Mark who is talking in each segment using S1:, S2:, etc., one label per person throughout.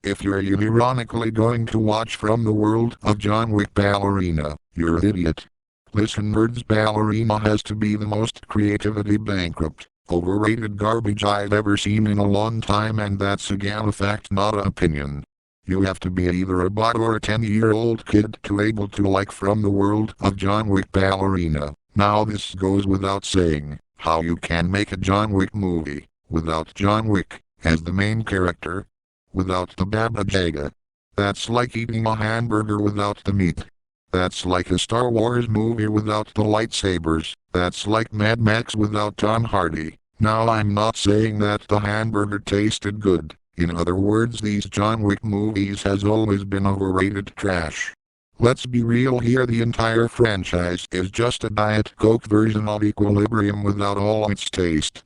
S1: If you're unironically going to watch From the World of John Wick Ballerina, you're an idiot. Listen nerds, Ballerina has to be the most creativity bankrupt, overrated garbage I've ever seen in a long time, and that's again a fact, not an opinion. You have to be either a bot or a 10-year-old kid to able to like From the World of John Wick Ballerina. Now this goes without saying, how you can make a John Wick movie without John Wick as the main character, without the Baba Yaga. That's like eating a hamburger without the meat. That's like a Star Wars movie without the lightsabers. That's like Mad Max without Tom Hardy. Now I'm not saying that the hamburger tasted good. In other words, these John Wick movies has always been overrated trash. Let's be real here, the entire franchise is just a Diet Coke version of Equilibrium without all its taste.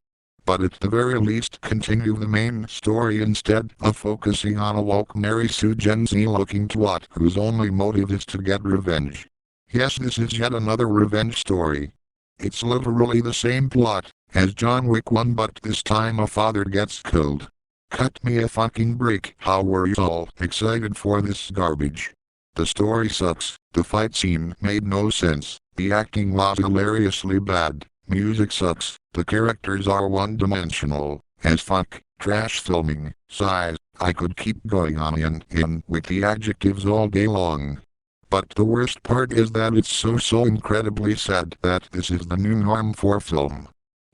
S1: But at the very least continue the main story instead of focusing on a woke Mary Sue Gen Z looking twat whose only motive is to get revenge. Yes, this is yet another revenge story. It's literally the same plot as John Wick 1, but this time a father gets killed. Cut me a fucking break. How were you all excited for this garbage? The story sucks, the fight scene made no sense, the acting was hilariously bad, music sucks, the characters are one-dimensional as fuck, trash filming, size. I could keep going on and with the adjectives all day long. But the worst part is that it's so incredibly sad that this is the new norm for film.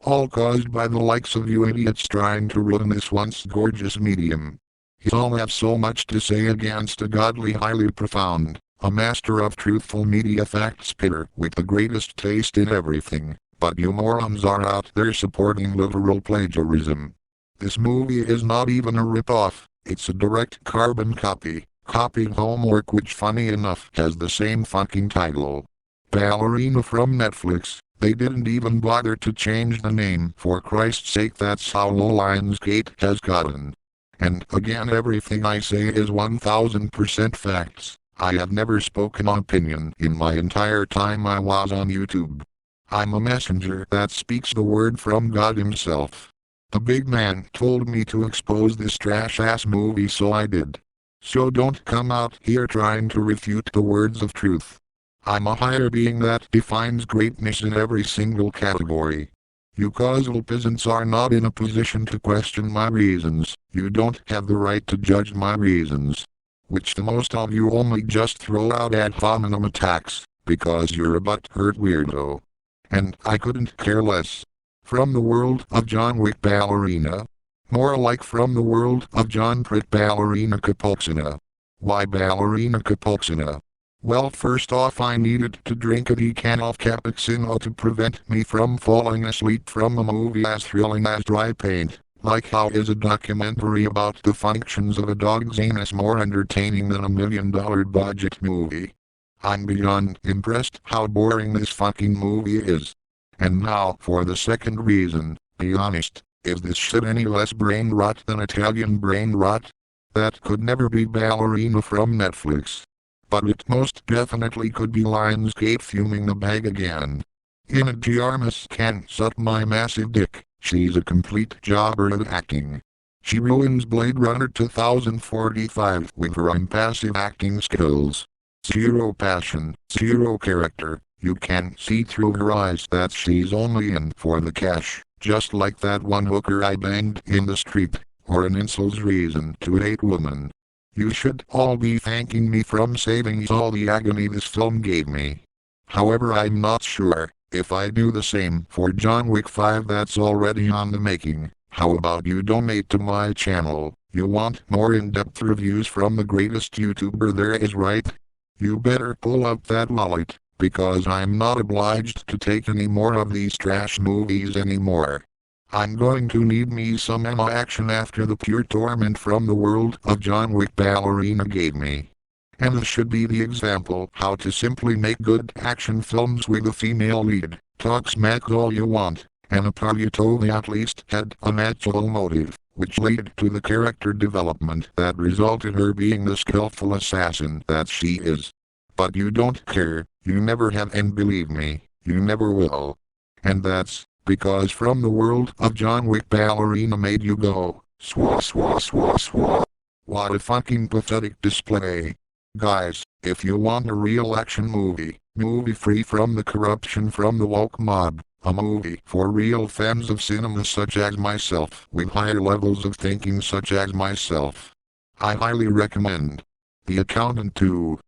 S1: All caused by the likes of you idiots trying to ruin this once gorgeous medium. You all have so much to say against a godly, highly profound, a master of truthful media fact spitter with the greatest taste in everything, but you morons are out there supporting literal plagiarism. This movie is not even a rip-off, it's a direct carbon copy, copied homework, which funny enough has the same fucking title. Ballerina from Netflix. They didn't even bother to change the name, for Christ's sake. That's how low Lionsgate has gotten. And again, everything I say is 1000% facts. I have never spoken an opinion in my entire time I was on YouTube. I'm a messenger that speaks the word from God himself. The big man told me to expose this trash-ass movie, so I did. So don't come out here trying to refute the words of truth. I'm a higher being that defines greatness in every single category. You causal peasants are not in a position to question my reasons. You don't have the right to judge my reasons. Which the most of you only just throw out ad hominem attacks, because you're a butthurt weirdo. And I couldn't care less. From the World of John Wick Ballerina. More like From the World of John Pritt Ballerina Capulcina. Why Ballerina Capulcina? Well, first off, I needed to drink a decan of cappuccino to prevent me from falling asleep from a movie as thrilling as Dry Paint. Like, how is a documentary about the functions of a dog's anus more entertaining than a $1 million budget movie? I'm beyond impressed how boring this fucking movie is. And now for the second reason. Be honest, is this shit any less brain rot than Italian brain rot? That could never be Ballerina from Netflix. But it most definitely could be Lionsgate fuming the bag again. Ana de Armas can suck my massive dick. She's a complete jobber at acting. She ruins Blade Runner 2045 with her impassive acting skills. Zero passion, zero character. You can see through her eyes that she's only in for the cash, just like that one hooker I banged in the street, or an insult's reason to hate women. You should all be thanking me from saving all the agony this film gave me. However, I'm not sure if I do the same for John Wick 5 that's already on the making. How about you donate to my channel? You want more in-depth reviews from the greatest YouTuber there is, right? You better pull up that wallet, because I'm not obliged to take any more of these trash movies anymore. I'm going to need me some ammo action after the pure torment From the World of John Wick Ballerina gave me. And this should be the example how to simply make good action films with a female lead. Talk smack all you want, and Apollo at least had a natural motive, which led to the character development that resulted her being the skillful assassin that she is. But you don't care, you never have, and believe me, you never will. And that's because From the World of John Wick Ballerina made you go, swah swah swah swah. What a fucking pathetic display. Guys, if you want a real action movie free from the corruption from the woke mob, a movie for real fans of cinema such as myself, with higher levels of thinking such as myself, I highly recommend The Accountant 2.